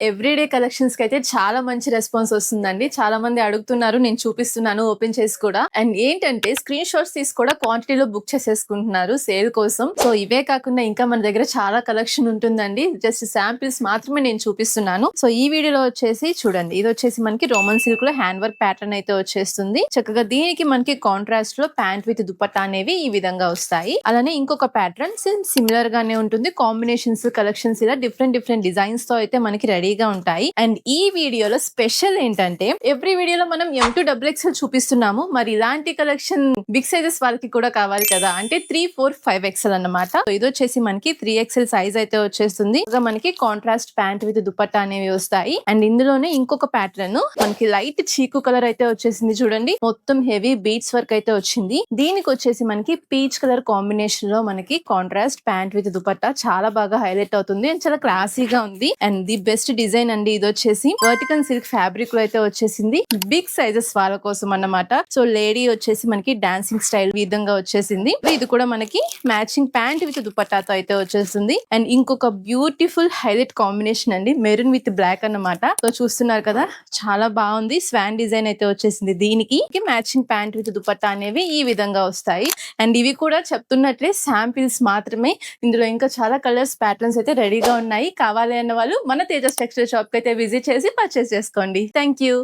Everyday collections కి అయితే చాలా మంచి రెస్పాన్స్ వస్తుందండి. చాలా మంది అడుగుతున్నారు, నేను చూపిస్తున్నాను ఓపెన్ చేసి కూడా. అండ్ ఏంటంటే స్క్రీన్ షాట్స్ తీసి కూడా క్వాంటిటీలో బుక్ చేసేసుకుంటున్నారు సేల్ కోసం. సో ఇవే కాకుండా ఇంకా మన దగ్గర చాలా కలెక్షన్ ఉంటుందండి. జస్ట్ శాంపిల్స్ మాత్రమే నేను చూపిస్తున్నాను. సో ఈ వీడియోలో వచ్చేసి చూడండి, ఇది వచ్చేసి మనకి రోమన్ సిల్క్ లో హ్యాండ్ వర్క్ ప్యాటర్న్ అయితే వచ్చేస్తుంది. చక్కగా దీనికి మనకి కాంట్రాస్ట్ లో ప్యాంట్ విత్ దుపట్టా అనేవి ఈ విధంగా వస్తాయి. అలానే ఇంకొక ప్యాటర్న్ సిమిలర్ గానే ఉంటుంది. కాంబినేషన్స్ కలెక్షన్స్ ఇలా డిఫరెంట్ డిజైన్స్ తో అయితే మనకి రెడీగా ఉంటాయి. అండ్ ఈ వీడియోలో స్పెషల్ ఏంటంటే ఎవ్రీ వీడియోలో మనం M2 XXL చూపిస్తున్నాము. మరి ఇలాంటి కలెక్షన్ బిగ్ సైజెస్ వాళ్ళకి కూడా కావాలి కదా, అంటే 3, 4, 5XL అన్నమాట. ఇది వచ్చేసి మనకి 3XL సైజ్ అయితే వచ్చేస్తుంది. మనకి కాంట్రాస్ట్ ప్యాంట్ విత్ దుపట్టా అనేవి వస్తాయి. అండ్ ఇందులోనే ఇంకొక ప్యాటర్న్ మనకి లైట్ చీకు కలర్ అయితే వచ్చేసింది. చూడండి, మొత్తం హెవీ బీట్స్ వర్క్ అయితే వచ్చింది. దీనికి వచ్చేసి మనకి పీచ్ కలర్ కాంబినేషన్ లో మనకి కాంట్రాస్ట్ ప్యాంట్ విత్ దుపట్టా చాలా బాగా హైలైట్ అవుతుంది. అండ్ చాలా క్లాసీగా ఉంది. అండ్ ది బెస్ట్ డిజైన్ అండి. ఇది వచ్చేసి వర్టికల్ సిల్క్ ఫ్యాబ్రిక్ లో అయితే వచ్చేసింది. బిగ్ సైజెస్ వాళ్ళ కోసం అన్నమాట. సో లేడీ వచ్చేసి మనకి డాన్సింగ్ స్టైల్ విధంగా వచ్చేసింది. ఇది కూడా మనకి మ్యాచింగ్ ప్యాంట్ విత్ దుపట్టాతో అయితే వచ్చేస్తుంది. అండ్ ఇంకొక బ్యూటిఫుల్ హైలైట్ కాంబినేషన్ అండి, మెరూన్ విత్ బ్లాక్ అన్నమాట. సో చూస్తున్నారు కదా, చాలా బాగుంది. స్వాన్ డిజైన్ అయితే వచ్చేసింది. దీనికి మ్యాచింగ్ ప్యాంట్ విత్ దుపట్టా అనేవి ఈ విధంగా వస్తాయి. అండ్ ఇవి కూడా చెప్తున్నట్లే శాంపిల్స్ మాత్రమే. ఇందులో ఇంకా చాలా కలర్స్ ప్యాటర్న్స్ అయితే రెడీగా ఉన్నాయి. కావాలి అన్న వాళ్ళు మన తేజస్ టెక్స్టైల్ షాప్ కి అయితే విజిట్ చేసి పర్చేస్ చేసుకోండి. Thank you.